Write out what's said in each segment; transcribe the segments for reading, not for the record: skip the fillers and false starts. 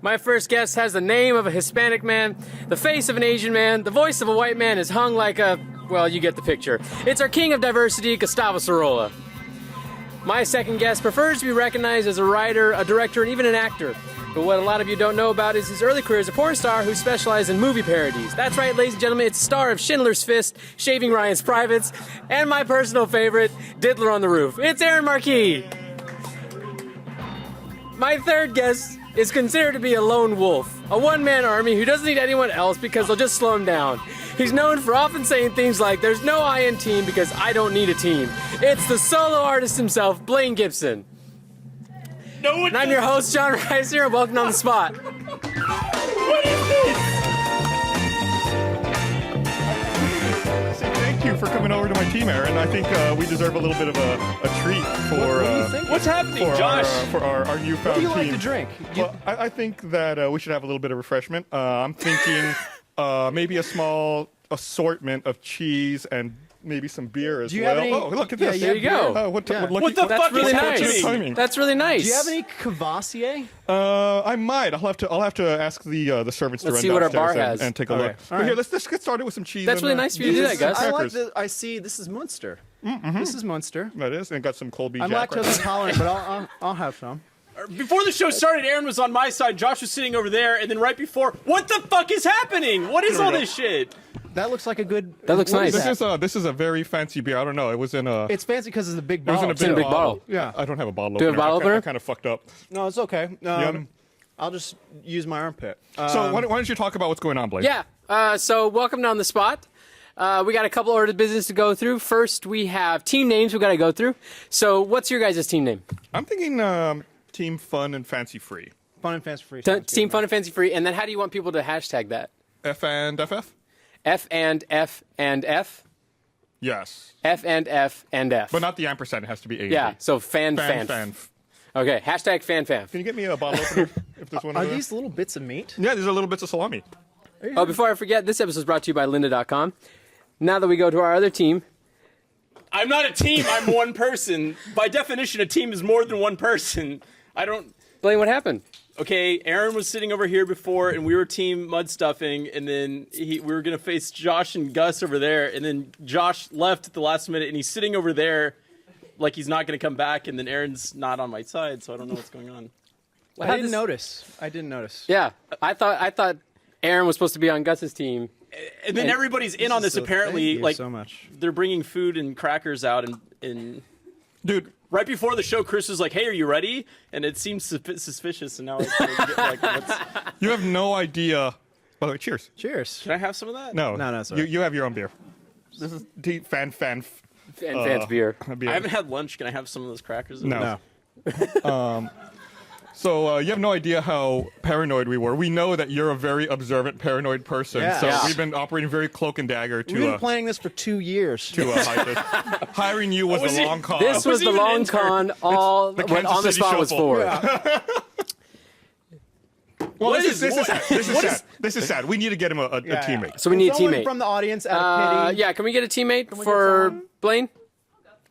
My first guest has the name of a Hispanic man, the face of an Asian man, the voice of a white man is hung like a, well, you get the picture. It's our king of diversity, Gustavo Sorolla. My second guest prefers to be recognized as a writer, a director, and even an actor. But what a lot of you don't know about is his early career as a porn star who specialized in movie parodies. That's right, ladies and gentlemen, it's the star of Schindler's Fist, Shaving Ryan's Privates, and my personal favorite, Diddler on the Roof. It's Aaron Marquis. My third guest is considered to be a lone wolf, a one-man army who doesn't need anyone else because they'll just slow him down. He's known for often saying things like, "There's no I in team because I don't need a team." It's the solo artist himself, Blaine Gibson. No one. And I'm your host, Jon Risinger, and welcome on the spot. What is this? Thank you for coming over to my team, Aaron. I think we deserve a little bit of a treat for What's happening, Josh? for our newfound What do you team. like to drink? Well, I think that we should have a little bit of refreshment. I'm thinking maybe a small assortment of cheese and maybe some beer as Do you well. have any- Oh, look at Yeah, this. you There you go. What Yeah. lucky- What the That's fuck really is nice. happening? timing. That's really nice. Do you have any Cavassier? I might. I'll have to ask the servants to Let's run see what our downstairs bar has. and take a All look. right. But All right. here, let's get started with some cheese. That's and, really nice of you to do that, Gus. I like crackers. the. I see. This is Munster. This is Munster. That is, and got some cold beef. I'm jack lactose intolerant, but I'll have some. Before the show started, Aaron was on my side, Josh was sitting over there, and then right before, what the fuck is happening? What is all this shit? That looks like a good. That looks what nice. is that? This is a very fancy beer. I don't know. It was in a. It's fancy because it's a big It was bottle. in a big bottle. Yeah. I don't have a bottle Do you have opener. a bottle I opener? kind of fucked up. No, it's okay. Yeah. I'll just use my armpit. So why don't you talk about what's going on, Blake? Yeah, so welcome to On the Spot. We got a couple orders of business to go through. First, we have team names we got to go through. So what's your guys' team name? I'm thinking Team Fun and Fancy Free. Fun and fancy free. Team Fun and Fancy Free. And then how do you want people to hashtag that? F and FF? F and F and F? Yes. F and F and F. But not the ampersand. It has to be A. Yeah, so fan. Fan. Okay, hashtag fan. Can you get me a bottle opener if there's one Are over there? these little bits of meat? Yeah, these are little bits of salami. Oh, before I forget, this episode is brought to you by lynda.com. Now that we go to our other team. I'm not a team, I'm one person. By definition, a team is more than one person. I don't... Blaine, what happened? Okay, Aaron was sitting over here before, and we were team mud stuffing, and then we were going to face Josh and Gus over there, and then Josh left at the last minute, and he's sitting over there like he's not going to come back, and then Aaron's not on my side, so I don't know what's going on. I didn't notice. Yeah, I thought Aaron was supposed to be on Gus's team. And then everybody's in on this, apparently. Thank you Like, so much. they're bringing food and crackers out, and Dude, right before the show, Chris was like, "Hey, are you ready?" And it seems suspicious, and now it's like, what's... you have no idea. By the way, cheers. Cheers. Can I have some of that? No, sorry. You have your own beer. This is fan. And Fans beer. Beer. I haven't had lunch. Can I have some of those crackers? No. So you have no idea how paranoid we were. We know that you're a very observant, paranoid person. Yeah. So Yeah. we've been operating very cloak and dagger We've been to planning this for 2 years. hide this. Hiring you was Was a it- long con. This was the even long intern. con, all the what Kansas On the City Spot was Shuffle. for. well, What this is- is sad. This is what sad. is- This is sad. We need to get him a teammate. So we need a Someone teammate. from the audience out of pity. Yeah, can we get a teammate for Blaine?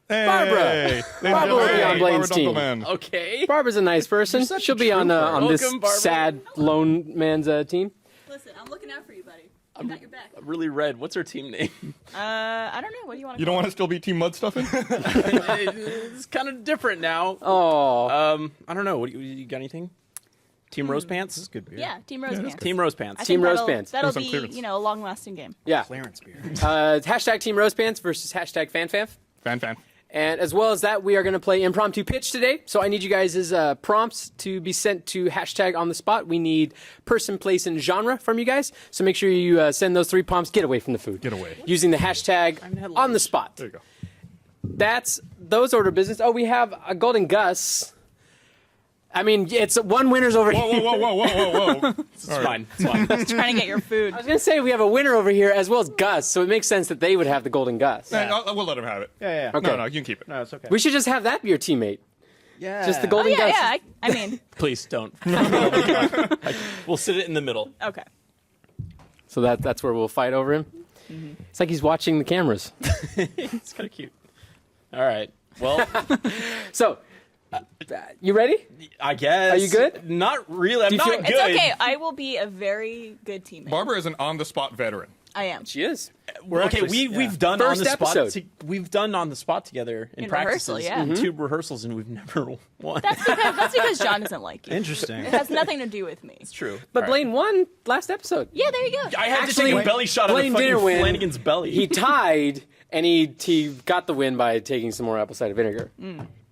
Hey, Barbara. ladies and Barbara will be gentlemen, on Blaine's Barbara team. Dunkelman. Okay. Barbara's a nice person. such She'll a be on trooper. on this Welcome, Barbara. sad lone man's team. Listen, I'm looking out for you, buddy. I got your back. Really red. What's her team name? I don't know. What do you want to You don't want to still be Team Mud Stuffing? It's kind of different now. Oh, I don't know. What you got? Anything? Team Rose Pants. This is good beer. Yeah, Team Rose Pants. Team Rose Pants. I Team think Rose that'll- Pants. That'll It was on be, clearance. a long-lasting game. yeah. Clearance beer. Hashtag Team Rose Pants versus hashtag FanFanf. Fan. And as well as that, we are going to play impromptu pitch today. So I need you guys' prompts to be sent to hashtag On the Spot. We need person, place, and genre from you guys. So make sure you send those 3 prompts. Get away from the food. Get away. Using the hashtag had On the lunch. Spot. There you go. That's those order of business. Oh, we have a Golden Gus. I mean, it's one winner's over here. Whoa. It's fine. It's fine. Trying to get your food. I was going to say we have a winner over here as well as Gus, so it makes sense that they would have the Golden Gus. We'll let him have it. Yeah. Okay. No, you can keep it. No, it's okay. We should just have that be your teammate. Yeah. Just the Oh, Golden Gus. yeah. I mean, Please don't. We'll sit it in the middle. okay. So that's where we'll fight over him. It's like he's watching the cameras. It's kind of cute. All right. Well, So You ready? I guess. Are you good? Not really. I'm you not feel- good. It's okay. I will be a very good teammate. Barbara is an on-the-spot veteran. I am. She is. We've done First on the spot. episode. We've done on the spot together in rehearsal, practices, yeah. in 2 rehearsals, and we've never won. That's because John doesn't like you. Interesting. It has nothing to do with me. It's true. But All right. Blaine won last episode. Yeah, there you go. I had to Actually, take a belly shot on the Blaine fucking didn't win. Flanagan's belly. He tied, and he got the win by taking some more apple cider vinegar.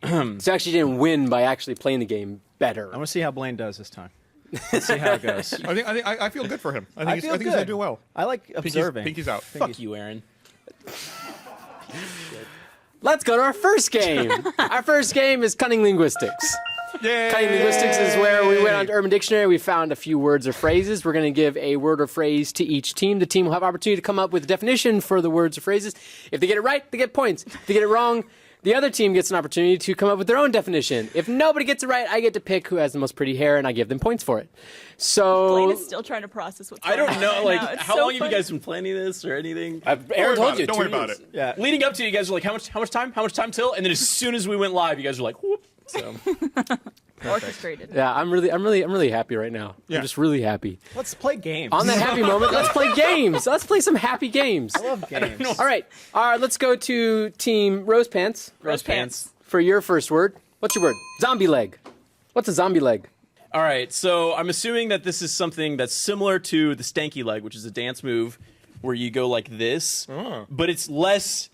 So actually didn't win by actually playing the game better. I want to see how Blaine does this time. Let's see how it goes. I feel good for him. I think he's good. gonna do well. I like observing. Pinky's out. Fuck you, Aaron. Let's go to our first game. Our first game is Cunning Linguistics. Yay! Cunning Linguistics is where we went on to Urban Dictionary. We found a few words or phrases. We're going to give a word or phrase to each team. The team will have opportunity to come up with a definition for the words or phrases. If they get it right, they get points. If they get it wrong, the other team gets an opportunity to come up with their own definition. If nobody gets it right, I get to pick who has the most pretty hair, and I give them points for it. So Blaine is still trying to process what's I going don't on know. right Like, now. It's how so long have funny. you guys been planning this or anything? Aaron told you. Don't 2 worry about years. it. Yeah. Leading up to, you guys were like, how much time till? And then as soon as we went live, you guys were like, whoop. So orchestrated. Yeah, I'm really happy right now. Yeah. I'm just really happy. Let's play games. On that happy moment, let's play games. Let's play some happy games. I love games. All right, let's go to Team Rose Pants Rose pants. for your first word. What's your word? Zombie leg. What's a zombie leg? All right, so I'm assuming that this is something that's similar to the stanky leg, which is a dance move where you go like this, but it's less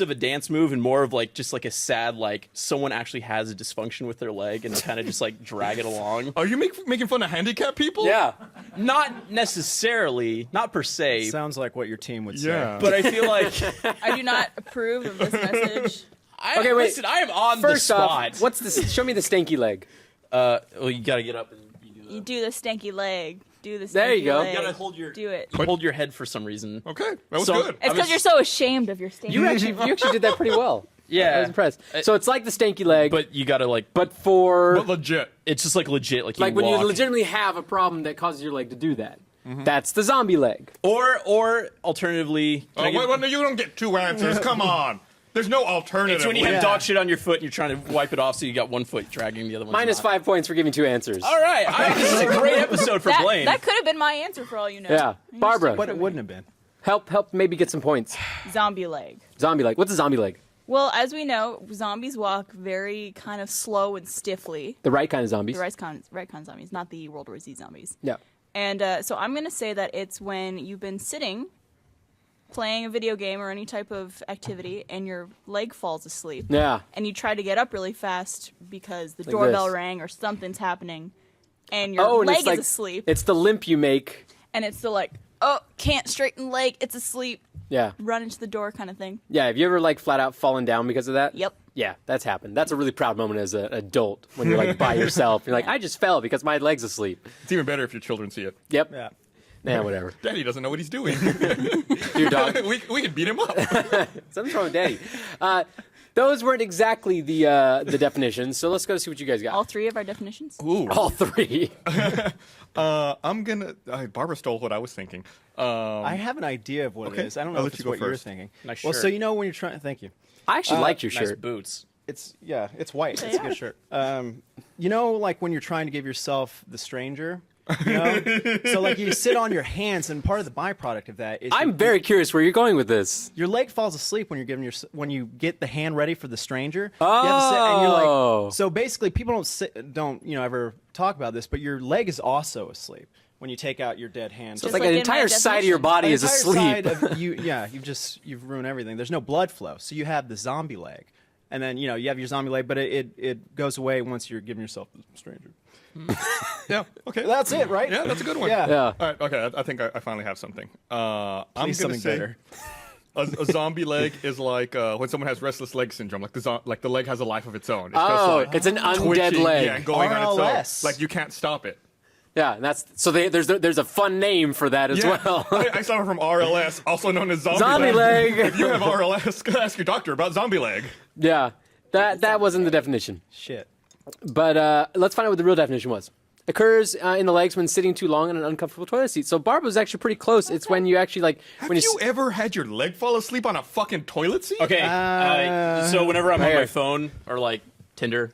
of a dance move and more of like just like a sad, like someone actually has a dysfunction with their leg and they kind of just like drag it along. Are you making fun of handicapped people? Yeah. Not necessarily, not per se, Sounds like what your team would say. Yeah. but I feel like I do not approve of this message. Okay, wait. Listen, I am on First the off, spot. what's this? Show me the stanky leg. Well, you gotta get up and you do that. You do the stanky leg. Do the stanky There you go. leg. You gotta hold your- Do it. Hold your head for some reason. Okay, that was So- good. It's because you're so ashamed of your stanky You actually did that pretty well. Yeah, I was impressed. So it's like the stanky leg, but you gotta like, but for But legit. it's just like legit, like you like when walk. you legitimately have a problem that causes your leg to do that. That's the zombie leg. or alternatively, can I get- Wait, no, you don't get 2 answers. Come on. There's no alternative. it's when you have Yeah. dog shit on your foot and you're trying to wipe it off, so you got one foot dragging the other one. Minus 5 points for giving 2 answers. All right, this is a great episode for Blaine. That could have been my answer for all you know. Yeah, Barbara, But it wouldn't have been. help maybe get some points. Zombie leg. Zombie leg. What's a zombie leg? Well, as we know, zombies walk very kind of slow and stiffly. The right kind of zombies. The right kind of zombies, not the World War Z zombies. Yeah. And so I'm going to say that it's when you've been sitting, playing a video game or any type of activity, and your leg falls asleep. Yeah. And you try to get up really fast because the Like doorbell this. rang or something's happening, and your And leg it's like, is asleep. It's the limp you make. And it's the like, oh, can't straighten leg, it's asleep, Yeah. run into the door kind of thing. Yeah. Have you ever like flat out fallen down because of that? Yep. Yeah, that's happened. That's a really proud moment as an adult when you're like by yourself. You're like, I just fell because my leg's asleep. It's even better if your children see it. Yep. Yeah. Nah, whatever. Daddy doesn't know what he's doing. Your dog. we can beat him up. Something's wrong with Daddy. Those weren't exactly the definitions, so let's go see what you guys got. All 3 of our definitions? Ooh. All 3. I'm gonna. Barbara stole what I was thinking. I have an idea of what Okay, it is. I don't know I'll if let it's you go what you're first. thinking. Nice well, so shirt. you know when you're trying. Thank you. I actually like your nice shirt. boots. It's white. It's a good shirt. You know, like when you're trying to give yourself the stranger. You know, so like you sit on your hands, and part of the byproduct of that is I'm very curious where you're going with this. your leg falls asleep when you're giving when you get the hand ready for the stranger. Oh. You have to sit, and you're like, so basically, people don't ever talk about this, but your leg is also asleep when you take out your dead hand. So it's Just like like an in entire my side of your definition. body The is entire asleep. side of you've ruined everything. There's no blood flow, so you have the zombie leg, and then you have your zombie leg, but it goes away once you're giving yourself the stranger. Yeah. Okay. That's it, right? Yeah, that's a good one. Yeah. Yeah. All right. Okay. I think I finally have something. I'm gonna Please something say better. a zombie leg is like when someone has restless leg syndrome. Like the leg has a life of its own. It's Oh, just like it's an undead twitching, leg. Yeah, and going on its RLS. own. Like you can't stop it. Yeah, and that's so there's a fun name for that as Yeah. well. I suffer from RLS, also known as zombie, Zombie leg. If you have RLS, go ask your doctor about zombie leg. Yeah, that wasn't the definition. Shit. But let's find out what the real definition was. Occurs in the legs when sitting too long on an uncomfortable toilet seat. So Barb was actually pretty close. It's when you actually like Have when you ever had your leg fall asleep on a fucking toilet seat? Okay, so whenever I'm on Right my here. phone or like Tinder,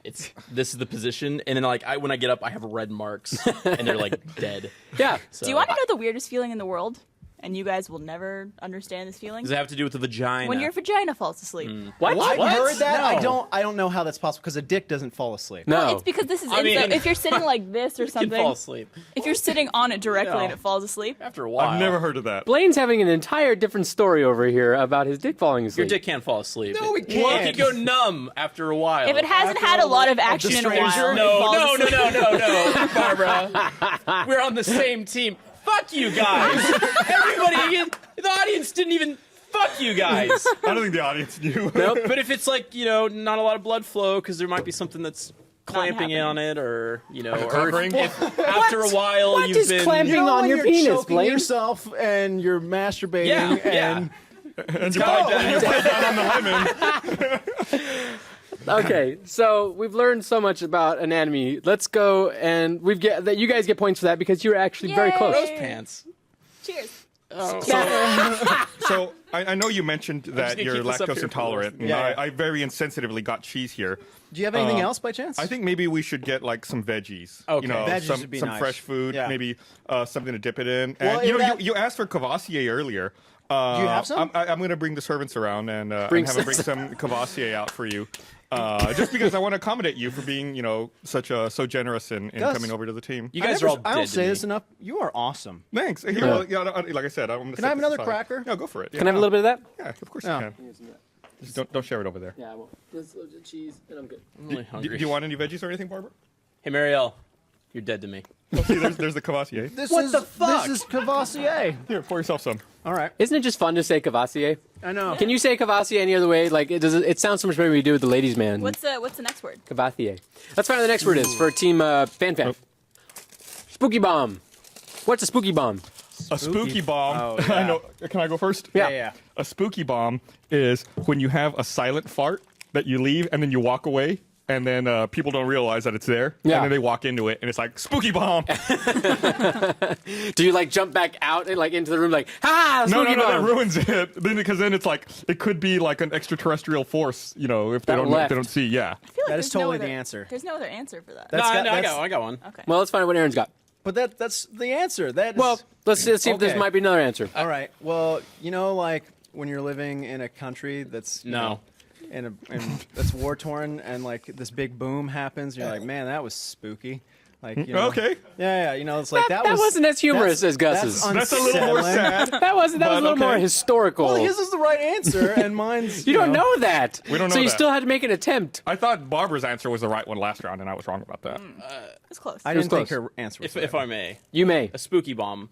this is the position, and then like when I get up, I have red marks, and they're like dead. Yeah. So, Do you want to know the weirdest feeling in the world? And you guys will never understand this feeling. Does it have to do with the vagina? When your vagina falls asleep. What? I've heard that. No. I don't know how that's possible because a dick doesn't fall asleep. No. Well, it's because this is I mean- if you're sitting like this or You can fall something. asleep If you're sitting on it directly No. and it falls asleep. after a while. I've never heard of that. Blaine's having an entire different story over here about his dick falling Your asleep. dick can't fall asleep. No, it Well, can't. it can go numb after a while. If it hasn't had a lot of action in a while, it falls asleep. No, Barbara. We're on the same team. Fuck you guys. Everybody, the audience didn't even. Fuck you guys. I don't think the audience knew. Nope. But if it's like, not a lot of blood flow because there might be something that's clamping in on happening. it, or or covering? if after a while What you've is been clamping on when your you're penis, choking Blaine? yourself and you're masturbating Yeah, and And you bite down on the hymen. Okay, so we've learned so much about anatomy. Let's go, and you guys get points for that because you were actually very Yay. close. rose pants. Cheers. So I know you mentioned that gonna you're keep this up lactose here for intolerant. the And Yeah. I very insensitively got cheese here. do you have anything else by chance? I think maybe we should get like some veggies. Okay. Veggies some would be some nice. fresh food. Yeah. Maybe something to dip it in. Well, And that- you asked for Cavassier earlier. Do you have some? I'm going to bring the servants around and Bring have them bring some Cavassier out for you. Just because I want to accommodate you for being, so generous in Gus, coming over to the team. You guys are all dead I don't to say me. this enough. You are awesome. Thanks. Here, well, like I said, I'm going to. Can I have another cracker? Yeah, go for it. Can I have a little bit of that? Yeah, of course Yeah. you can. Just don't share it over there. Yeah, well, just cheese, and I'm good. I'm really Do hungry. you want any veggies or anything, Barbara? Hey, Marielle, you're dead to me. Oh, see, there's the Cavassier. What the fuck? This is Cavassier. Here, pour yourself some. All right. Isn't it just fun to say Cavassier? I know. Can you say Cavassier any other way? Like, it sounds so much better when you do with the ladies' man. What's the next word? Cavassier. Let's find out the next word is for Team Fan. Spooky bomb. What's a spooky bomb? A spooky bomb. Oh, yeah. I know. Can I go first? Yeah. A spooky bomb is when you have a silent fart that you leave and then you walk away. And then people don't realize that it's there. Yeah. And then they walk into it, and it's like, spooky bomb. Do you like jump back out and like into the room like, ha, No, spooky that bomb? ruins it. Because then it's like, it could be like an extraterrestrial force, if they That don't left. they don't see. Yeah. I feel like That is there's no totally other- the answer. There's no other answer for that. That's got- I that's- got one. Okay. Well, let's find out what Aaron's got. But that's the answer. That is, Well, let's see if there Okay. might be another answer. all right. Well, like when you're living in a country that's and that's war torn, and like this big boom happens, and you're like, man, that was spooky. Like, Okay. Yeah, it's like That wasn't as humorous as Gus's. That's a little more sad. That was a little okay. more historical. Well, his is the right answer, and mine's. you don't know that. We don't know So you that. still had to make an attempt. I thought Barbara's answer was the right one last round, and I was wrong about that. It's close. I didn't think close. her answer was If right. I may, You may. a spooky bomb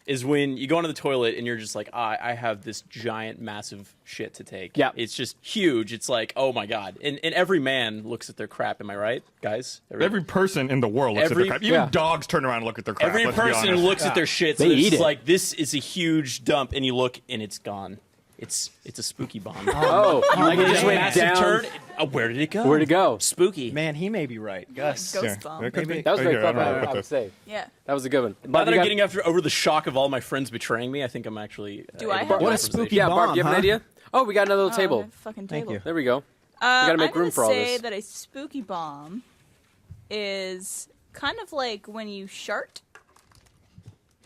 is when you go into the toilet and you're just like, I have this giant, massive shit to take. Yeah. It's just huge. It's like, oh my God. And every man looks at their crap. Am I right, guys? Every person in the world looks at Every- their crap. Even yeah. dogs turn around and look at their crap. Every let's be person honest. looks at their shit. So They it's eat it. like, this is a huge dump. And you look and it's gone. It's a spooky bomb. Oh, like it just went Massive down. turn. Where did it go? Where'd it go? Spooky. Man, he may be right, Gus. Ghost Yeah. bomb. It could be. That was very Here, I clever. don't know, I put would this- say. Yeah. That was a good one. Now Bob, that you I'm got- getting over the shock of all my friends betraying me, I think I'm actually. Do I have What one? a spooky Yeah, Barb, bomb, do you have an huh? idea? Oh, we got another little Oh, table. my fucking Thank table. you. There we go. gotta make I'm room for all gonna say this. that a spooky bomb is kind of like when you shart.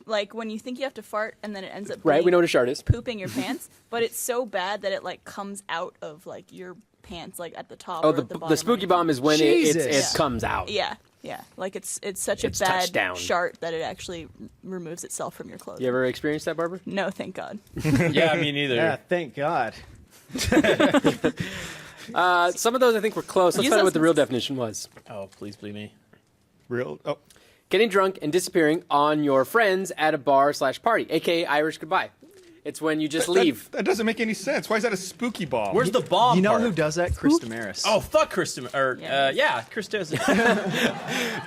Like when you think you have to fart and then it ends up Right, being we know what a shard is. pooping your pants, but it's so bad that it like comes out of like your pants, like at the top. Oh, or at the bottom. the spooky bomb is when it Jesus. comes out. Yeah, yeah. Like it's such a It's bad touchdown. shart that it actually removes itself from your clothing. You ever experienced that, Barbara? No, thank God. Yeah, me neither. Yeah, thank God. Some of those I think were close. Let's Use find out those what the real ones. definition was. Oh, please believe me. Real? Oh. Getting drunk and disappearing on your friends at a bar/party, aka Irish goodbye. It's when you just leave. That doesn't make any sense. Why is that a spooky bomb? Where's the bomb? You know part? who does that? Chris Damaris. Oh, fuck Chris. Yeah. Chris does it.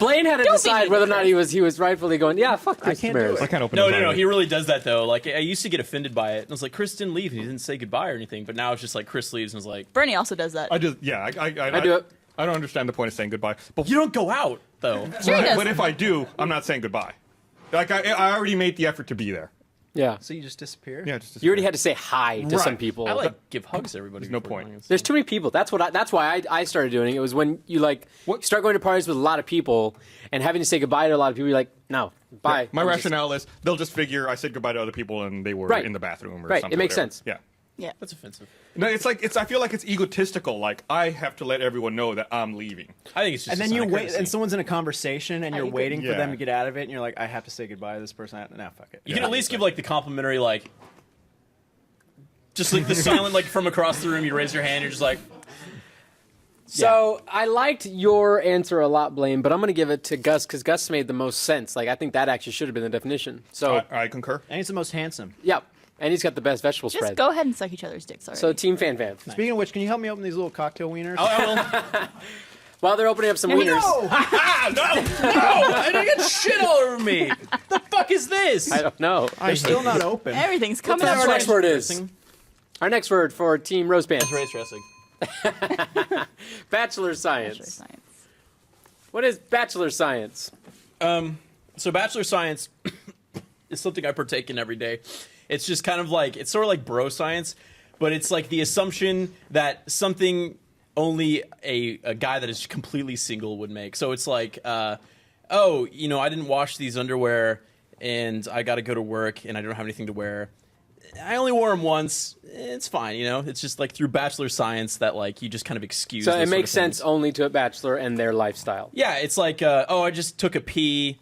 Blaine had to Don't be decide mean whether or to not he was rightfully going, yeah, fuck Chris can't do Damaris. I can't open No, those no, no. eyelids. He really does that though. Like I used to get offended by it. And I was like, Chris didn't leave and he didn't say goodbye or anything. But now it's just like Chris leaves and was like, Bernie also does that. I do it. I don't understand the point of saying goodbye. But you don't go out though. Sure he does. But if I do, I'm not saying goodbye. Like I already made the effort to be there. Yeah. So you just disappear? Yeah, just You already had to say hi to some people. I like give hugs to everybody. There's no before point. going. There's too many people. That's why I started doing it. It was when you like start going to parties with a lot of people and having to say goodbye to a lot of people. You're like, no, bye. Yeah, my I'm rationale is they'll just figure I said goodbye to other people and they were Right. in the bathroom or Right, it something. makes whatever. sense. Yeah. Yeah. That's offensive. No, it's like I feel like it's egotistical. Like I have to let everyone know that I'm leaving. I think it's just. And then a sign you of wait, courtesy. and someone's in a conversation, and you're agree. waiting for Yeah. them to get out of it, and you're like, I have to say goodbye to this person. Nah, fuck it. You can at least give like the complimentary like. Just like the silent, like from across the room, you raise your hand. You're just like. So I liked your answer a lot, Blaine, but I'm going to give it to Gus because Gus made the most sense. Like I think that actually should have been the definition. So I concur. And he's the most handsome. yeah, and he's got the best vegetable Just spread. go ahead and suck each other's dicks already. So Team Fan Fan. Speaking of which, can you help me open these little cocktail wieners? I will. While they're opening up some wieners, No! I didn't get shit all over me. The fuck is this? I don't know. They're still not open. Everything's coming That's out our right. next word is. Our next word for Team Rose Pants. Ray tracing. Bachelor Science. Bachelor Science. What is Bachelor Science? So Bachelor Science is something I partake in every day. It's just kind of like it's sort of like bro science, but it's like the assumption that something only a guy that is completely single would make. So it's like, oh, you know, I didn't wash these underwear and I got to go to work and I don't have anything to wear. I only wore them once. It's fine, you know. It's just like through Bachelor Science that like you just kind of excuse. So those it sort makes of things. sense only to a bachelor and their lifestyle. Yeah, it's like, oh, I just took a pee.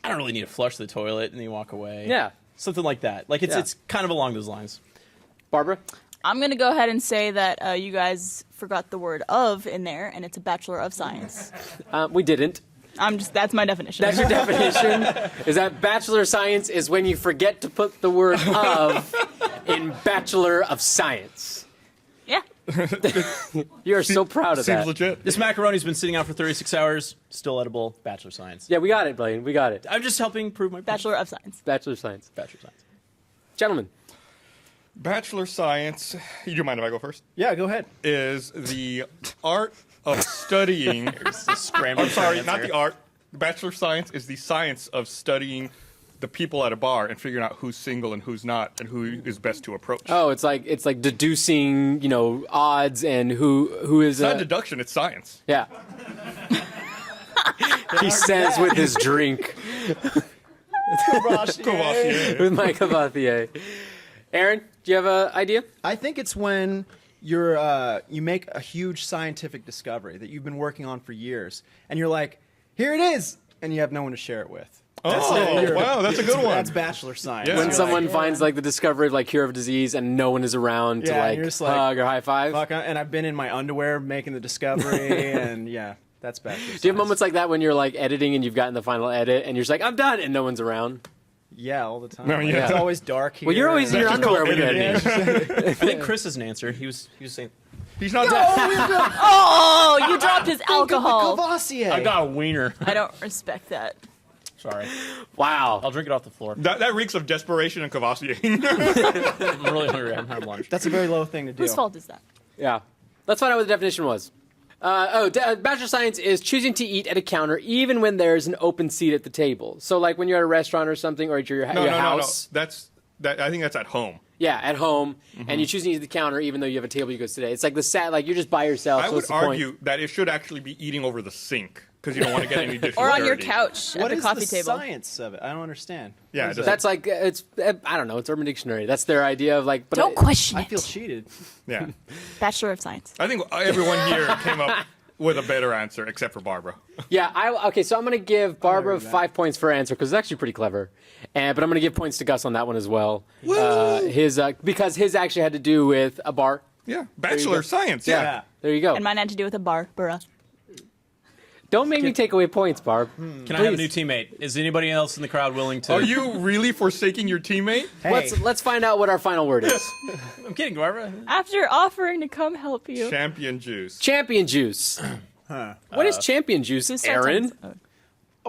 I don't really need to flush the toilet, and then you walk away. Yeah. Something like that. Like, it's Yeah. it's kind of along those lines. Barbara? I'm going to go ahead and say that you guys forgot the word of in there, and it's a Bachelor of Science. We didn't. That's my definition. That's your definition? Is that Bachelor Science is when you forget to put the word of in Bachelor of Science. Yeah. You're so proud of Seems that. legit. This macaroni's been sitting out for 36 hours, still edible. Bachelor Science. Yeah, we got it, Blaine. We got it. I'm just helping prove my point. Bachelor of Science. Bachelor Science. Bachelor Science. Gentlemen. Bachelor Science. You do mind if I go first? Yeah, go ahead. Is the art of studying. Scrambling. I'm sorry, not the art. Bachelor Science is the science of studying the people at a bar and figuring out who's single and who's not and who is best to approach. Oh, it's like deducing, odds and who is It's not deduction, it's science. Yeah. He says with his drink. Courvoisier. With Mike Cavathier. Aaron, do you have an idea? I think it's when you make a huge scientific discovery that you've been working on for years, and you're like, here it is, and you have no one to share it with. Oh, wow, that's a good one. That's Bachelor Science. Yeah. When You're someone like, finds the discovery of cure of disease and no one is around Yeah, to you're just like, hug or high five. fuck, and I've been in my underwear making the discovery, and yeah, that's Bachelor Science. Do you have moments like that when you're like editing and you've gotten the final edit and you're just like, I'm done, and no one's around? Yeah, all the time. No, yeah. It's always dark here. Well, you're always in your That's just underwear called when you're editing. editing. I think Chris has an answer. He was saying, He's not Oh, you dropped his alcohol. Courvoisier. I got a wiener. I don't respect that. Sorry. Wow. I'll drink it off the floor. that reeks of desperation and Courvoisier. I'm really hungry. I haven't had lunch. That's a very low thing to do. Whose fault is that? Yeah. Let's find out what the definition was. Bachelor Science is choosing to eat at a counter even when there's an open seat at the table. So, like when you're at a restaurant or something, or at your house. No. I think that's at home. Yeah, at home, and you choose to eat at the counter even though you have a table you go sit at. It's like like you're just by yourself. I so would what's the point? argue that it should actually be eating over the sink because you don't want to get any dishes Or on your dirty. couch What at the is coffee the table. science of it? I don't understand. Yeah, What is it it? That's like it's. I don't know. It's Urban Dictionary. That's their idea of like. But Don't question I it. feel cheated. Yeah. Bachelor of Science. I think everyone here came up with a better answer except for Barbara. Yeah. Okay. So I'm gonna give Barbara agree with 5 points for her answer because it's actually pretty clever, but I'm gonna give points to Gus on that one as well. Because his actually had to do with a bar. Yeah. Bachelor Science. Yeah. Yeah. There you go. And mine had to do with a bar. Bruh. Don't make me take away points, Barb. Can I have a new teammate? Is anybody else in the crowd willing to? Are you really forsaking your teammate? Hey, Let's find out what our final word is. I'm kidding, Barbara. After offering to come help you. Champion juice. Champion juice. What is champion juice, Whose Aaron? sentence?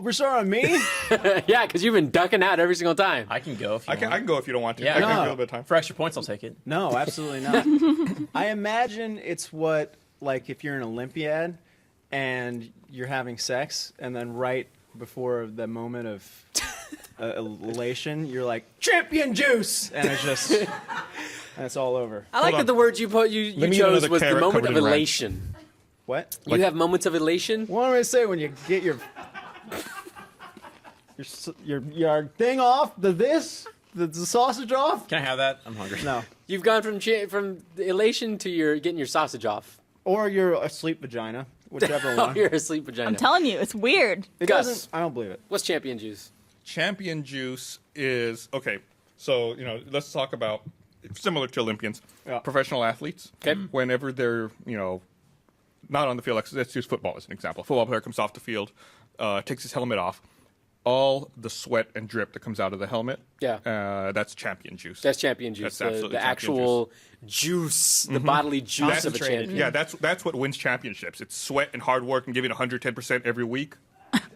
we're sorry on me? Yeah, because you've been ducking out every single time. I can go if you I want. can go if you don't want to. Yeah. I can No. give a little bit of time. For extra points, I'll take it. No, absolutely not. I imagine it's what, like, if you're an Olympiad and you're having sex, and then right before the moment of elation, you're like champion juice, and it's just and it's all over. I like that the word you me get chose another was the carrot moment covered of in ranch. elation. What? You have moments of elation? What am I say when you get your thing off, the sausage off? Can I have that? I'm hungry. No. You've gone from the elation to your getting your sausage off. Or you're asleep vagina, whichever Oh, one. you're asleep vagina. I'm telling you, it's weird. It Gus. doesn't. I don't believe it. What's champion juice? Champion juice is okay. So let's talk about similar to Olympians, Yeah. professional athletes. Okay. Whenever they're not on the field, let's use football as an example. A football player comes off the field, takes his helmet off. All the sweat and drip that comes out of the helmet, that's champion juice. That's champion juice. That's absolutely The champion actual juice, the bodily juice of a champion. Yeah, that's what wins championships. It's sweat and hard work and giving 110% every week.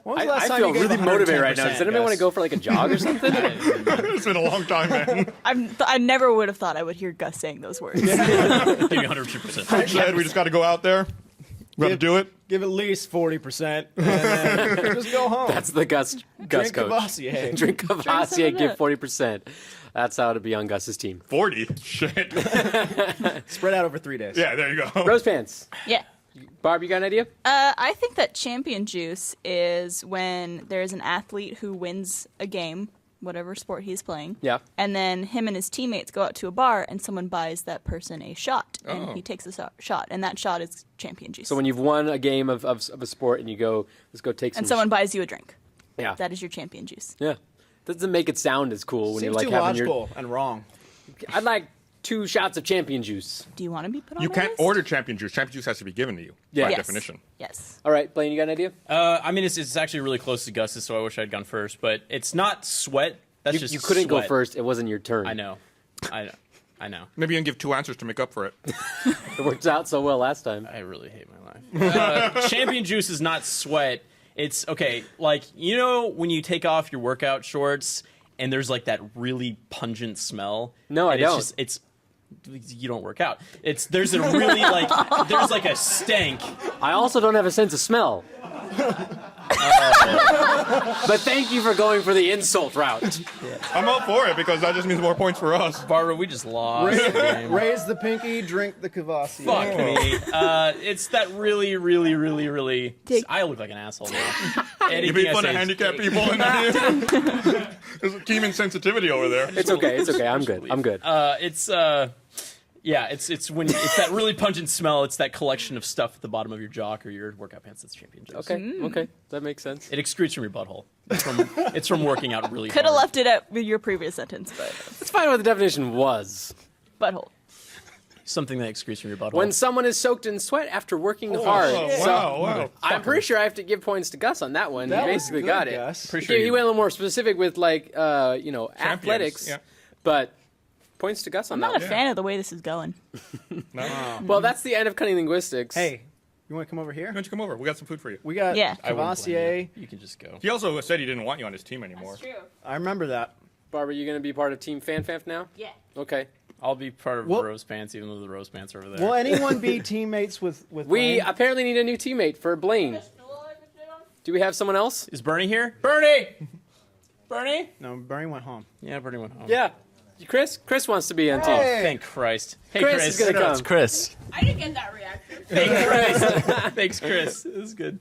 When was the last I time feel you gave really motivated right now. 110%, Does anybody want to Gus? go for like a jog or something? It's been a long time, man. I never would have thought I would hear Gus saying those words. Give me 102%. Glad we just got to go out there. We got to do it. Give at least 40%, and then just go home. That's the Gus Drink coach. Cavassier. Drink Cavassier, Drink give some 40%. That's how to be on Gus's team. 40. Shit. Spread out over 3 days. Yeah, there you go. Rose pants. Yeah. Barb, you got an idea? I think that champion juice is when there's an athlete who wins a game, whatever sport he's playing. Yeah. And then him and his teammates go out to a bar and someone buys that person a shot. Oh. And he takes a shot. And that shot is champion juice. So when you've won a game of a sport and you go, let's go take some. and someone buys you a drink. Yeah. That is your champion juice. Yeah. Doesn't make it sound as cool when Seems you're like too having logical and wrong. I'd like 2 shots of champion juice. Do you want to be put on You my can't list? order champion juice. Champion juice has to be given to you Yeah. by Yes. definition. Yes. All right, Blaine, you got an idea? I mean, it's actually really close to Gus's, so I wish I'd gone first. But it's not sweat. That's just You couldn't go sweat. first. It wasn't your turn. I know. I know. Maybe you can give 2 answers to make up for it. It worked out so well last time. I really hate my life. Champion juice is not sweat. It's okay. Like, when you take off your workout shorts and there's like that really pungent smell. No, I and don't. You don't work out. There's a really there's like a stank. I also don't have a sense of smell. But thank you for going for the insult route. I'm all for it because that just means more points for us. Barbara, we just lost the game. Raise the pinky, drink the Cavassier. Fuck me. It's that really, really, really, really. I look like an asshole now. You make fun of handicapped people in there. There's a team insensitivity over there. It's okay. It's okay. I'm good. I'm good. It's when it's that really pungent smell. It's that collection of stuff at the bottom of your jock or your workout pants. That's champion juice. Okay. Okay. That makes sense. It excretes from your butthole. It's from working out really Could have hard. left it at your previous sentence, but Let's find out what the definition was. butthole. Something that excretes from your butthole. When someone is soaked in sweat after working hard. So Wow. I'm pretty sure I have to give points to Gus on that one. That He was basically good, got it. Gus. Pretty sure He went a little more specific with athletics. Yeah. But points to Gus on I'm that not a one. fan of the way this is going. No. Well, that's the end of Cunning Linguistics. Hey, you want to come over here? Why don't you come over? We got some food for you. We got Yeah. I wouldn't blame Cavassier. you. You can just go. He also said he didn't want you on his team anymore. I remember that. Barbara, you going to be part of Team FanFanf now? Yeah. Okay. I'll be part of Well- Rose Pants, even though the Rose Pants are over there. Will anyone be teammates with We Blaine? apparently need a new teammate for Blaine. Do we have someone else? Is Bernie here? Bernie! Bernie? No, Bernie went home. Yeah, Bernie went home. Yeah. Chris? Chris wants to be on team. Hey. Thank Christ. Hey, Chris Chris. is going to come. Chris. I didn't get that reaction. Hey, Chris. Thanks, Chris. This is good.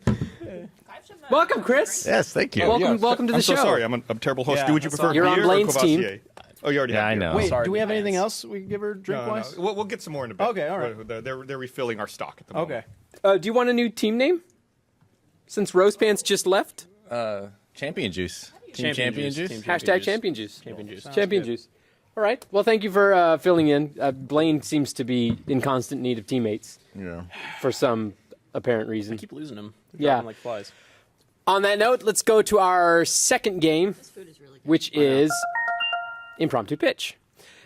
Welcome, Chris. Yes, thank you. Welcome to the I'm show. so sorry. I'm a terrible host. Yeah, Do would you that's prefer all. You're beer on or Blaine's team. Cavassier? Oh, you already Yeah, have I beer. know. Wait, sorry, do we have Vance. anything else we can give her drink No, wise? We'll get some more in a bit. Okay, all right. They're refilling our stock at the moment. Okay. Do you want a new team name? Since Rose Pants just left? Champion juice. Team Champion Juice. Team Hashtag Champion Juice. Champion Juice. Champion Juice. All right. Well, thank you for filling in. Blaine seems to be in constant need of teammates Yeah. for some apparent reason. Keep losing them. Yeah. Dropping like flies. On that note, let's go to our second game, which is Impromptu Pitch.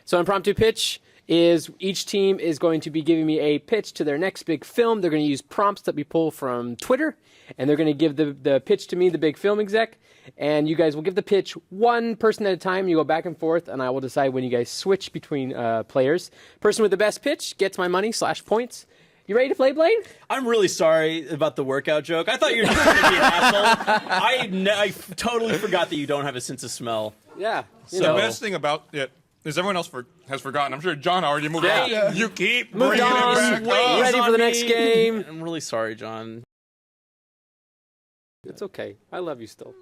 So Impromptu Pitch is each team is going to be giving me a pitch to their next big film. They're going to use prompts that we pull from Twitter, and they're going to give the pitch to me, the big film exec, and you guys will give the pitch one person at a time. You go back and forth, and I will decide when you guys switch between players. Person with the best pitch gets my money / points. You ready to play, Blaine? I'm really sorry about the workout joke. I thought you were just going to be an asshole. I totally forgot that you don't have a sense of smell. Yeah. The best thing about it is everyone else has forgotten. I'm sure John already moved on. Yeah. You keep Moved bringing on. it back up. Ready for the next game. I'm really sorry, John. It's okay. I love you still.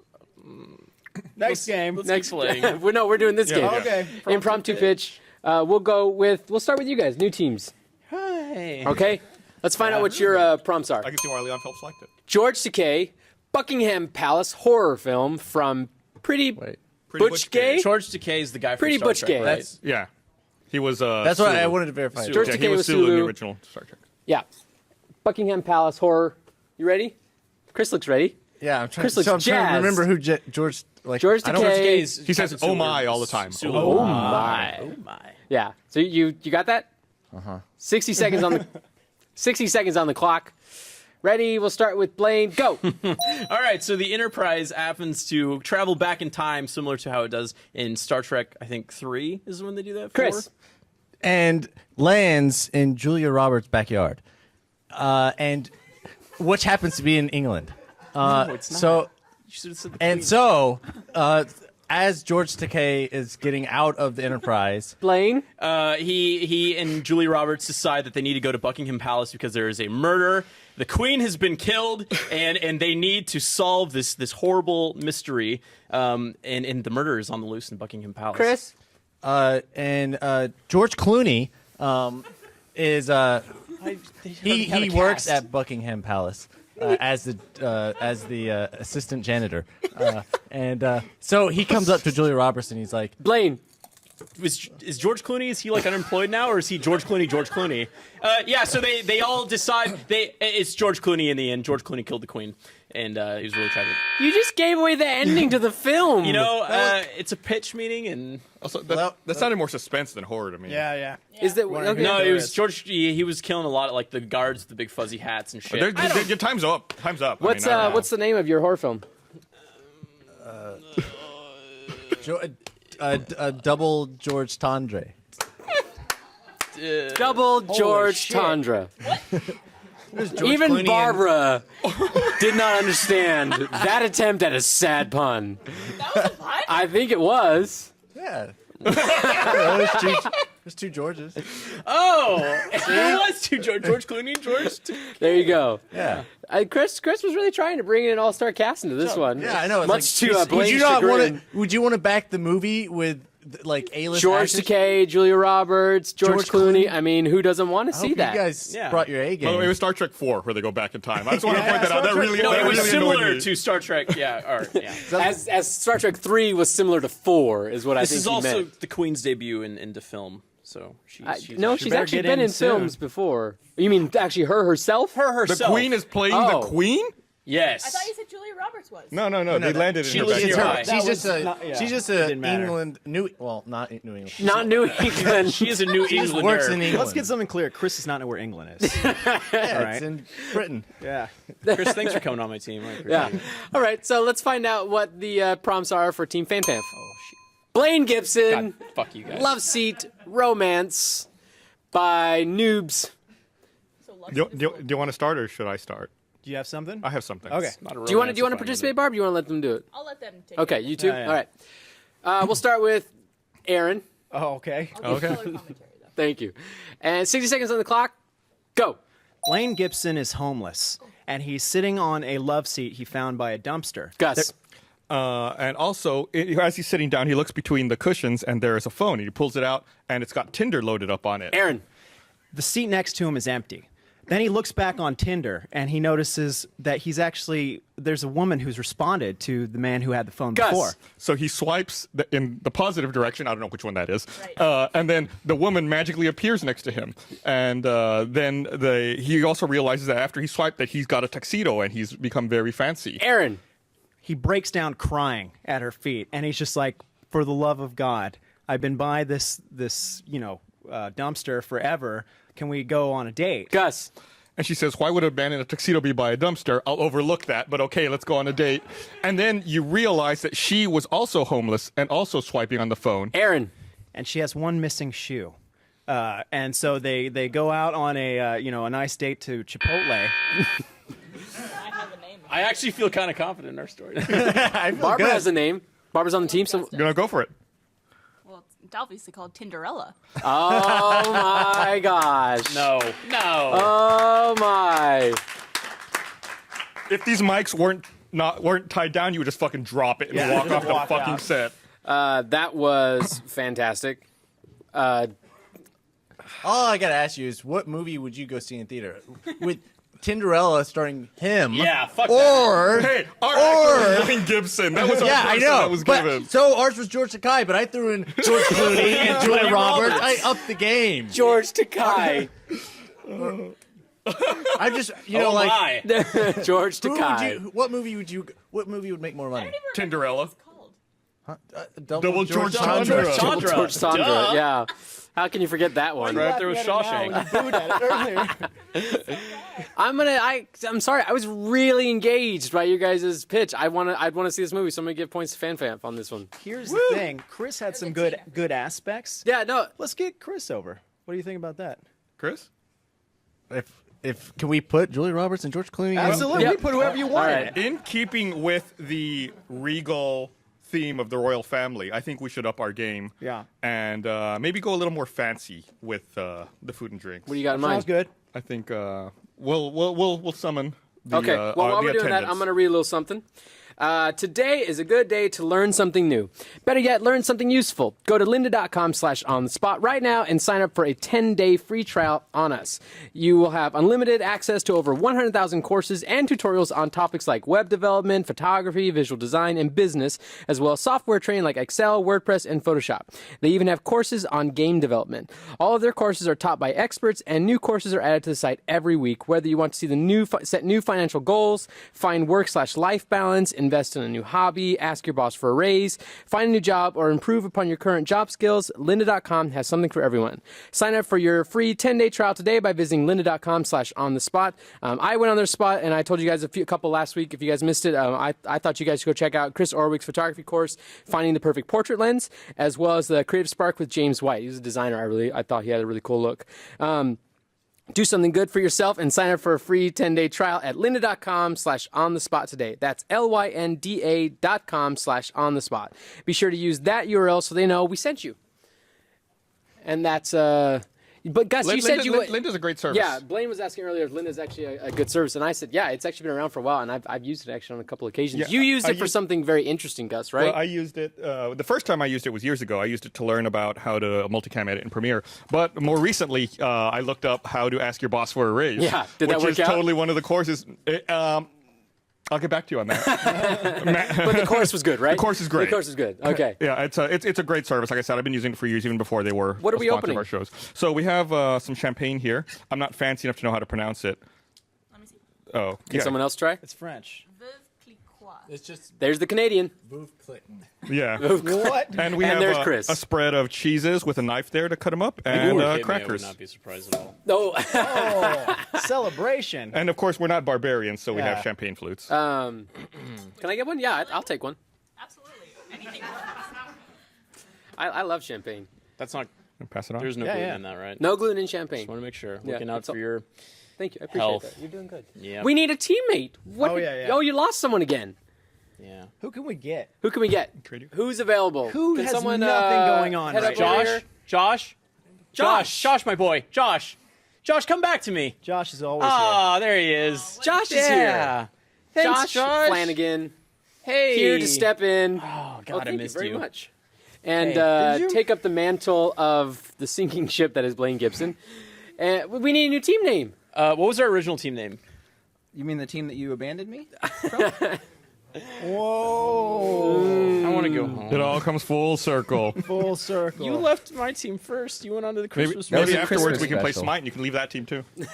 Next game. Next playing. No, we're doing this game. Okay. Impromptu pitch. We'll start with you guys. New teams. Hi. Okay. Let's find out what your prompts are. I can see why Leon Phelps liked it. George Takei, Buckingham Palace horror film from Pretty Butch Gay. George Takei is the guy from Pretty Star Butch Trek, Gay. right? Yeah. He was That's what I wanted to verify. George Yeah, Takei he was was Sulu in the Sulu. original Star Trek. Yeah. Buckingham Palace horror. You ready? Chris looks ready. Yeah, I'm trying, Chris looks so I'm trying to jazzed. remember who George like. George I don't- Takei. He says, oh my, all the time. Sulu. Oh my. Oh my. Yeah. So you got that? 60 seconds on the 60 seconds on the clock. Ready? We'll start with Blaine. Go. All right, so the Enterprise happens to travel back in time, similar to how it does in Star Trek. I think 3 is when they do that. Chris. 4? And lands in Julia Roberts' backyard, and which happens to be in England. No, it's not. So You should have said the and Queen. so, as George Takei is getting out of the Enterprise, Blaine. He and Julia Roberts decide that they need to go to Buckingham Palace because there is a murder. The Queen has been killed, and they need to solve this horrible mystery. And the murder is on the loose in Buckingham Palace. Chris. and George Clooney is he works at Buckingham Palace. As the assistant janitor, and so he comes up to Julia Roberts and he's like, Blaine. Is George Clooney? Is he like unemployed now, or is he George Clooney? George Clooney. Yeah. So they all decide it's George Clooney in the end. George Clooney killed the Queen, and he was really tragic. You just gave away the ending to the film. You know, it's a pitch meeting, and Also, that sounded more suspense than horror to me. Yeah. Is that okay? no, it was George. He was killing a lot of like the guards, with the big fuzzy hats and shit. Your time's up. Time's up. What's I mean, what's the name of your horror film? double George Tandre. Double George shit. Tundra. George Even Clooney Barbara did not understand that attempt at a sad pun. That was a pun? I think it was. Yeah. There's two Georges. Oh, it was to George Clooney and George. There you go. Yeah. Chris was really trying to bring in an all-star cast into this one. Yeah, I know. It's Much like, to Blaine's would chagrin. you want to back the movie with like A-list George actors? Takei, Julia Roberts, George Clooney. Clooney. I mean, who doesn't want to I see hope that? You guys Yeah. brought your A By the game. way, it was Star Trek 4 where they go back in time. I just want to point that out. That really, No, that it was really annoyed similar me. to Star Trek. Yeah, or yeah. As Star Trek 3 was similar to 4, is what I This think is he also meant. the Queen's debut into film. So she's She's better actually get been in in soon. films before. You mean actually her herself? her The herself. Queen is playing Oh. the Queen? Yes. I thought you said Julia Roberts was. No. They landed in she her lives backyard. near high. She's just a not- yeah, she's just it a didn't matter. England not New England. Not New England. She is a New Englander. Works in England. Let's get something clear. Chris does not know where England is. Yeah, right. it's in Britain. Yeah. Chris, thanks for coming on my team. I appreciate Yeah. it. All right, so let's find out what the prompts are for Team Fan Pamf. Oh shit. Blaine Gibson, God, fuck you guys. Love Seat, Romance by Noobs. So Lux Do is you want to start or should I start? Do you have something? I have something. Okay. Not a Do you want romance to if I participate, remember. Barb? Or do you want to let them do it? I'll let them take Okay, it. you two. Yeah. All right. We'll start with Aaron. Oh, okay. I'll give color commentary, though. Thank you. And 60 seconds on the clock. Go. Blaine Gibson is homeless, and he's sitting on a love seat he found by a dumpster. Gus. And also, as he's sitting down, he looks between the cushions and there is a phone. He pulls it out and it's got Tinder loaded up on it. Aaron. The seat next to him is empty. Then he looks back on Tinder, and he notices that there's a woman who's responded to the man who had the phone Gus. before. So he swipes in the positive direction. I don't know which one that is. Right. And then the woman magically appears next to him. And then he also realizes that after he swiped that he's got a tuxedo and he's become very fancy. Aaron. He breaks down crying at her feet, and he's just like, for the love of God, I've been by this dumpster forever. Can we go on a date? Gus. And she says, why would a man in a tuxedo be by a dumpster? I'll overlook that, but okay, let's go on a date. And then you realize that she was also homeless and also swiping on the phone. Aaron. And she has one missing shoe. And so they go out on a a nice date to Chipotle. I actually feel kind of confident in our story. Barbara has a name. Barbara's on the team, so Gonna go for it. Well, it's obviously called Tinderella. oh my gosh. No. Oh my. If these mics weren't tied down, you would just fucking drop it and walk off the fucking set. That was fantastic. All I gotta ask you is, what movie would you go see in theater? With Tinderella starring him? Yeah, fuck Or Hey, our actor was Blaine Gibson. That was our yeah, I person know. that was given. So ours was George Takei, but I threw in George Clooney and Julia Roberts. I upped the game. George Takei. I just, my. George who would Takei. what movie would make more money? Tinderella. Double George Chandra. Chandra. Chandra. George Sandra. Duh. Yeah. How can you forget that one? Right up there with Shawshank. I'm sorry. I was really engaged by your guys' pitch. I'd want to see this movie, so I'm gonna give points to FanFam on this one. Here's the thing: Chris had some good aspects. Yeah, no. Let's get Chris over. What do you think about that? Chris? If can we put Julia Roberts and George Clooney? Absolutely, Yeah. put whoever you want. All right. In keeping with the regal theme of the royal family, I think we should up our game. Yeah. And maybe go a little more fancy with the food and drinks. What do you got in mind? Sounds good. I think we'll summon the Okay. Well, while the we're doing that, attendants. I'm going to read a little something. Today is a good day to learn something new. Better yet, learn something useful. Go to lynda.com/onthespot right now and sign up for a 10-day free trial on us. You will have unlimited access to over 100,000 courses and tutorials on topics like web development, photography, visual design, and business, as well as software training like Excel, WordPress, and Photoshop. They even have courses on game development. All of their courses are taught by experts, and new courses are added to the site every week. Whether you want to see the set new financial goals, find work/life balance, invest in a new hobby, ask your boss for a raise, find a new job, or improve upon your current job skills, lynda.com has something for everyone. Sign up for your free 10-day trial today by visiting lynda.com/onthespot. I went on their spot, and I told you guys a couple last week. If you guys missed it, I thought you guys should go check out Chris Orwick's photography course, Finding the Perfect Portrait Lens, as well as the Creative Spark with James White. He's a designer. I thought he had a really cool look. Do something good for yourself and sign up for a free 10-day trial at lynda.com/onthespot today. That's lynda.com/onthespot. Be sure to use that URL so they know we sent you. And that's but Gus, you said you would. Lynda's a great service. Yeah, Blaine was asking earlier if Lynda's actually a good service, and I said, yeah, it's actually been around for a while, and I've used it actually on a couple occasions. Yeah, you used it for something very interesting, Gus, right? Well, I used it. The first time I used it was years ago. I used it to learn about how to multicam edit in Premiere. But more recently, I looked up how to ask your boss for a raise. Yeah, did that work which is out? totally one of the courses. I'll get back to you on that. But the course was good, right? The course is great. The course is good. Okay. Yeah, it's a great service. Like I said, I've been using it for years, even before they were What are we a sponsor opening? of our shows. So we have some champagne here. I'm not fancy enough to know how to pronounce it. Let me see. Oh, Can someone else try? It's French. Veuve Clicquot. It's just There's the Canadian. Booth Clinton. Yeah. What? And we And have there's Chris. a spread of cheeses with a knife there to cut them up, and Ooh, I would crackers. not be surprised at all. No. Celebration. And of course, we're not barbarians, so we Yeah. have champagne flutes. Can I get one? Yeah, I'll take one. Absolutely. Anything. I love champagne. That's not. Pass it on. There's no Yeah, gluten yeah. in that, right? No gluten in champagne. Just want to make sure. Yeah, Looking out it's for your. Thank you. I appreciate Health. that. You're doing good. Yeah. We need a teammate. What? Oh, yeah, yeah. Oh, you lost someone again. Yeah. Who can we get? Who can we get? Who's available? Who Can has someone, nothing going on head right up now? over Josh. here? Josh, my boy. Josh, come back to me. Josh is always here. Ah, there he is. Josh is Yeah. here. Thanks, Josh Flanagan. Hey. Here to step in. Oh God, I Thank missed you very you. much. And Hey. take up the mantle of the sinking ship that is Blaine Gibson. And we need a new team name. What was our original team name? You mean the team that you abandoned me? Whoa. I want to go home. It all comes full circle. Full circle. You left my team first. You went on to the maybe Christmas. maybe was a afterwards Christmas we can play special. Smite and you can leave that team too. You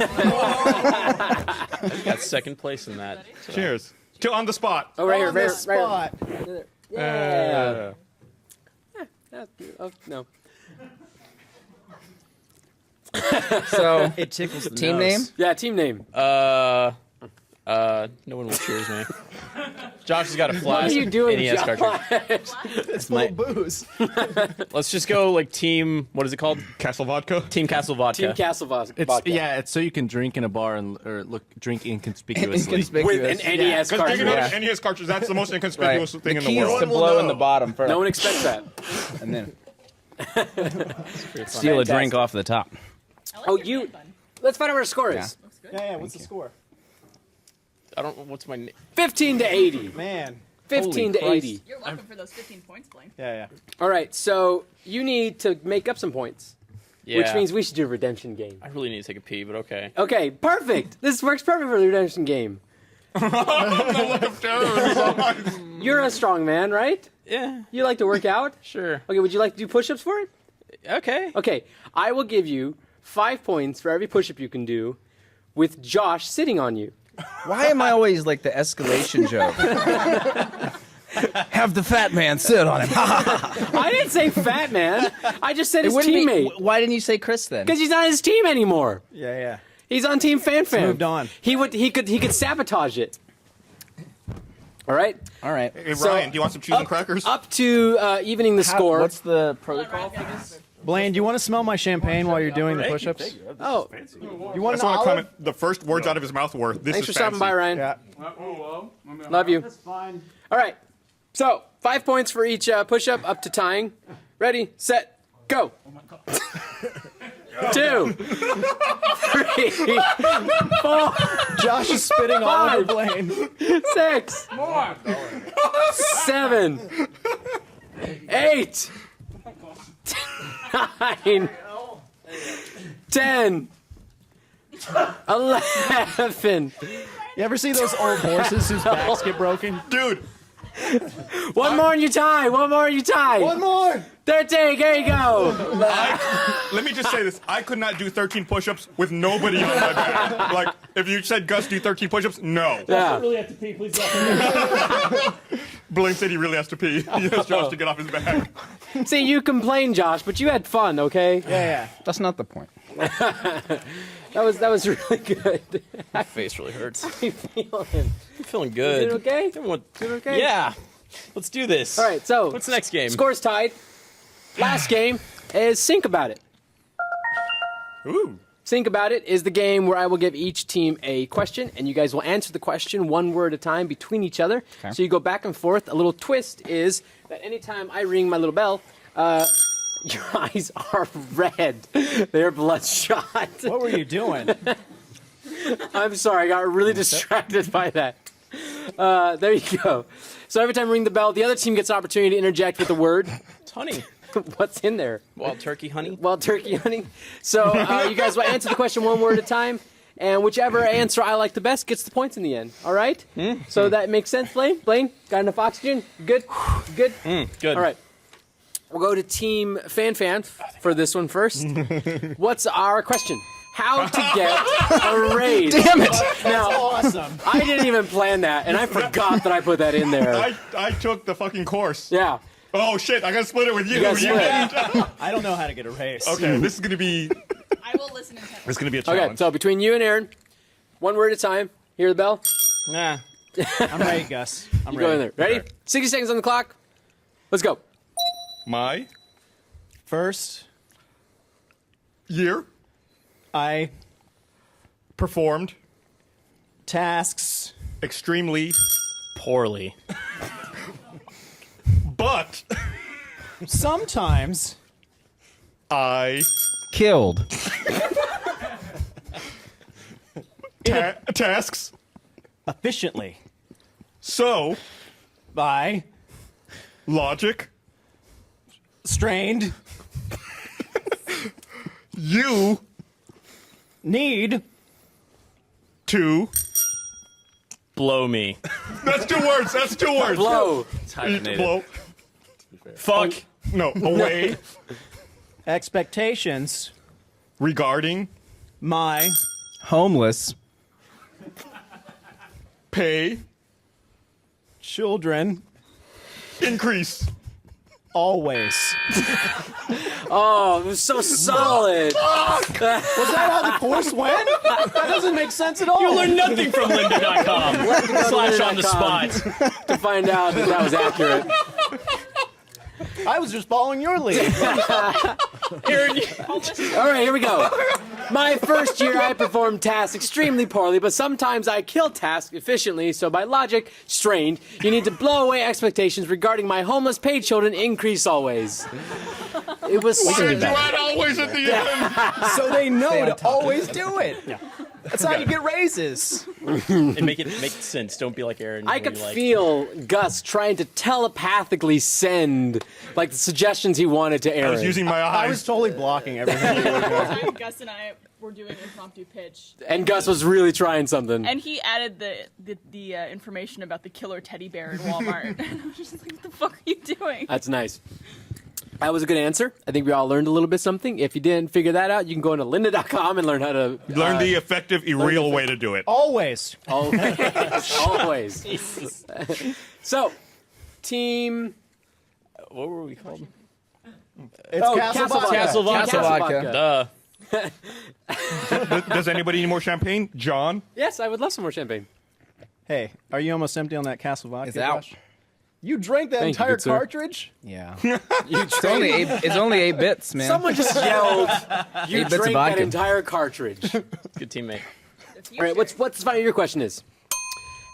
got second place in that. Cheers. To on the spot. Oh, right here. On the Right, spot. right. Yeah. Oh, no. So, It tickles the team nose. name? Yeah, team name. No one will cheers me. Josh has got a flask. What are you doing, NES Josh? cartridge. It's full of booze. Let's just go like team. What is it called? Castle vodka. Team Castle Vodka. Team Castle Vodka. It's so you can drink in a bar and drink inconspicuously. With an NES Because cartridge. an NES cartridge, that's the most inconspicuous thing The in the key is world. to blow in the bottom first, No one expects that. and then steal a drink off the top. Oh, you. Let's find out what our score is. Yeah, what's the score? I don't know what's my name. 15 to 80. Man. 15 to 80. You're welcome for those 15 points, Blaine. Yeah. All right, so you need to make up some points, Yeah. which means we should do a redemption game. I really need to take a pee, but okay. Okay, perfect. This works perfect for the redemption game. You're a strong man, right? Yeah. You like to work out? Sure. Okay, would you like to do push-ups for it? Okay. Okay, I will give you 5 points for every push-up you can do with Josh sitting on you. Why am I always like the escalation joke? Have the fat man sit on him. I didn't say fat man. I just said his Wouldn't be- teammate. why didn't you say Chris then? Because he's not his team anymore. Yeah. He's on Team Fan. moved on. He could sabotage it. All right. All right. Hey, So, Ryan, do you want some cheese and crackers? Up to evening the score. What's the protocol for this? Blaine, do you want to smell my champagne while you're doing the push-ups? Oh, You want I just an want to olive? comment. The first words out of his mouth were, "This thanks for is stopping fancy." by, Ryan. Yeah. Love you. That's fine. All right. So 5 points for each push-up, up to tying. Ready, set, go. 2, 3, 4, Josh is spitting all over Blaine. 6, 7, 8, 9, 10, 11. You ever see those old horses whose backs get broken? Dude, One more and you tie. One more and you tie. One more! 13. There you go. let me just say this. I could not do 13 push-ups with nobody on my back. Like, if you said, Gus, do 13 push-ups, no. Yeah. really have to pee, please go. Blaine said he really has to pee. He has Josh to get off his back. See, you complained, Josh, but you had fun. Okay. Yeah. That's not the point. That was really good. My face really hurts. How you feeling? I'm feeling good. Is it okay? Everyone- Is it okay? Yeah. Let's do this. All right. So What's the next game? Scores tied. Last game is Think About It. Ooh. Think About It is the game where I will give each team a question, and you guys will answer the question one word at a time between each other. Okay. So you go back and forth. A little twist is that anytime I ring my little bell, your eyes are red. They're bloodshot. What were you doing? I'm sorry, I got really distracted by that. There you go. So every time I ring the bell, the other team gets an opportunity to interject with a word. It's honey. What's in there? Wild turkey honey. Wild turkey honey. So you guys will answer the question one word at a time, and whichever answer I like the best gets the points in the end. All right? So that makes sense, Blaine? Blaine, got enough oxygen? Good? Good? Good. All right. We'll go to Team Fan for this one first. What's our question? How to get a raise? Damn it! Now, Awesome. I didn't even plan that, and I forgot that I put that in there. I took the fucking course. Yeah. Oh, shit. I got to split it with you. You guys split. I don't know how to get a raise. Okay, this is going to be... I will listen intently. It's going to be a challenge. Okay, so between you and Aaron, one word at a time. Hear the bell? Nah. I'm ready, Gus. I'm You ready. go in there. Ready? Okay. 60 seconds on the clock. Let's go. My First, year I performed tasks extremely, Poorly. but sometimes I Killed. tasks efficiently so by logic strained you need to... Blow me. That's 2 words. That's 2 words. Blow. Blow. Fuck. No, away expectations regarding my Homeless. pay children increase Always. Oh, it was so solid. Was that how the course went? That doesn't make sense at all. You learn nothing from lynda.com/on-the-spot. To find out that that was accurate. I was just following your lead. Aaron, All right, here we go. My first year, I performed tasks extremely poorly, but sometimes I kill tasks efficiently, so by logic, strained, you need to blow away expectations regarding my homeless paid children increase always. It was Why did you add always at the end? So they know to always do it. That's how you get raises. and make sense. Don't be like Aaron. I could feel Gus trying to telepathically send like the suggestions he wanted to Aaron. I was using my eyes. I was totally blocking everything. You were doing. Gus and I were doing an impromptu pitch, And Gus was really trying something. and he added the information about the killer teddy bear in Walmart. And I was just like, "What the fuck are you doing?" That's nice. That was a good answer. I think we all learned a little bit something. If you didn't figure that out, you can go into lynda.com and learn how to Learn the effective, real way to do it. Always. always. So, team. What were we called? It's Castle Vodka. Castle Vodka. Duh. Does anybody need more champagne? John? Yes, I would love some more champagne. Hey, are you almost empty on that Castle Vodka? It's out. Josh? You drank that Thank you, entire good sir. cartridge? Yeah. You It's only 8 bits, man. Someone just yelled, "You 8 bits of drank that vodka." entire cartridge." All Good teammate. right, what's the final your question is?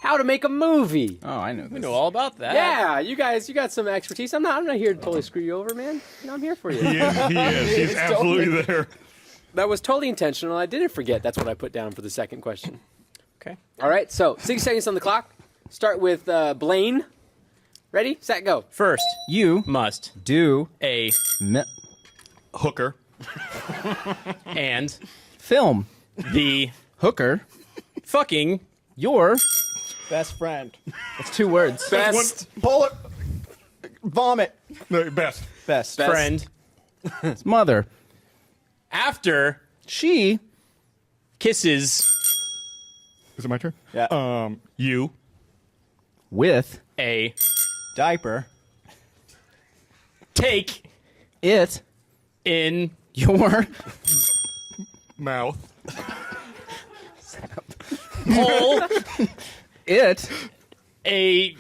How to make a movie? Oh, I know this. We know all about that. Yeah, you guys, you got some expertise. I'm not here to totally screw you over, man. No, I'm here for you. He is. He's absolutely there. That was totally intentional. I didn't forget. That's what I put down for the second question. Okay. All right, so 60 seconds on the clock. Start with Blaine. Ready, set, go. First, You must do a Hooker. and film. the Hooker. fucking Your. Best friend. It's 2 words. Best. Pull it. Vomit. No, best. Best. friend It's mother. after She. kisses Is it my turn? Yeah. You. With. a Diaper. take It. in Your. Mouth. pull It. a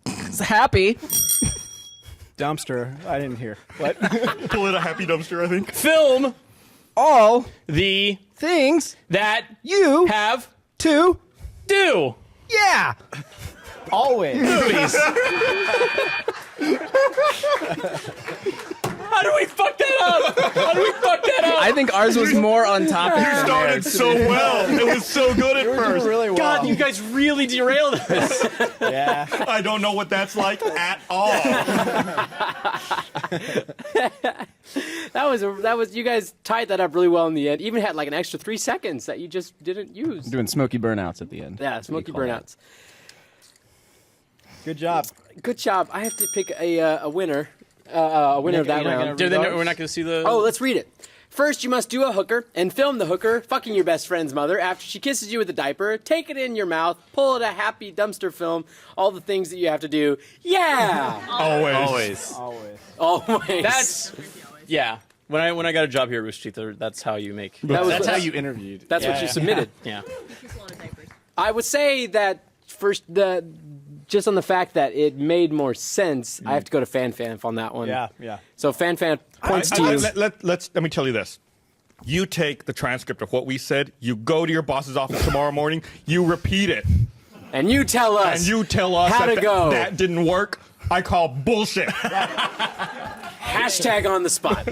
It's happy. Dumpster. I didn't hear. What? Pull it a happy dumpster, I think. film All. the Things. that You. have To. do Yeah. Always. movies. How do we fuck that up? How do we fuck that up? I think ours was more on topic. You than started theirs. so well. It was so good at You were doing first. really well. God, you guys really derailed us. Yeah. I don't know what that's like at all. That was. You guys tied that up really well in the end. Even had like an extra 3 seconds that you just didn't use. Doing smoky burnouts at the end. Yeah, smoky burnouts. Good job. Good job. I have to pick a winner. A winner of that round. We're not going to see the. Oh, let's read it. First, you must do a hooker and film the hooker fucking your best friend's mother after she kisses you with a diaper. Take it in your mouth, pull it a happy dumpster film, all the things that you have to do. Yeah! Always. Always. That's yeah. When I got a job here at Rooster Teeth, that's how you make. That's how you interviewed. That's what you submitted. Yeah. I would say that first, just on the fact that it made more sense, I have to go to FanFan on that one. Yeah. So FanFan points to you. Let me tell you this. You take the transcript of what we said, you go to your boss's office tomorrow morning, you repeat it, And you tell us. and you tell us how that to go. that didn't work. I call bullshit. Hashtag on the spot.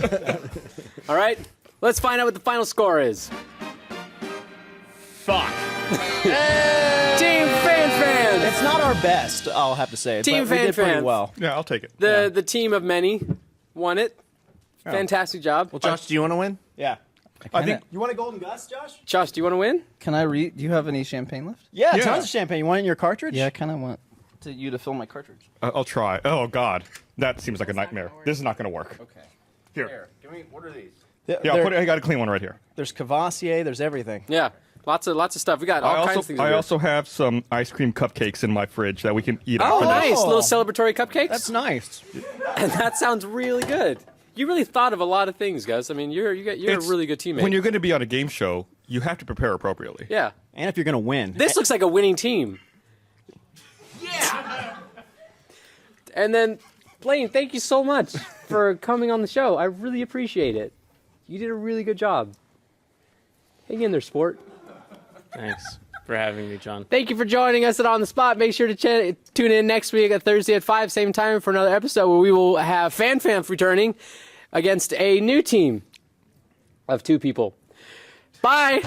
All right? Let's find out what the final score is. Fuck. Team FanFan. It's not our best, I'll have to say. Team but we did pretty Fan. well. Yeah, I'll take it. The team of many won it. Fantastic job. Well, Josh, do you want to win? Yeah. I think You want a golden Gus, Josh? Josh, do you want to win? Can I read? Do you have any champagne left? Yeah, Yeah. tons of champagne. You want it in your cartridge? Yeah, I kind of want you to fill my cartridge. I'll try. Oh God, that seems like a nightmare. This is not going to work. Okay. Here. Give me. What are these? Yeah, I got a clean one right here. There's Cavassier, there's everything. Yeah. Lots of stuff. We got all kinds of things. I also have some ice cream cupcakes in my fridge that we can eat. Oh, after nice! this. Little celebratory cupcakes. That's nice. And that sounds really good. You really thought of a lot of things, Gus. I mean, you're a really good teammate. When you're going to be on a game show, you have to prepare appropriately. Yeah. And if you're going to win. This looks like a winning team. Yeah. And then, Blaine, thank you so much for coming on the show. I really appreciate it. You did a really good job. Hang in there, sport. Thanks for having me, John. Thank you for joining us at On the Spot. Make sure to tune in next week at Thursday at 5, same time, for another episode where we will have FanFam returning against a new team of 2 people. Bye!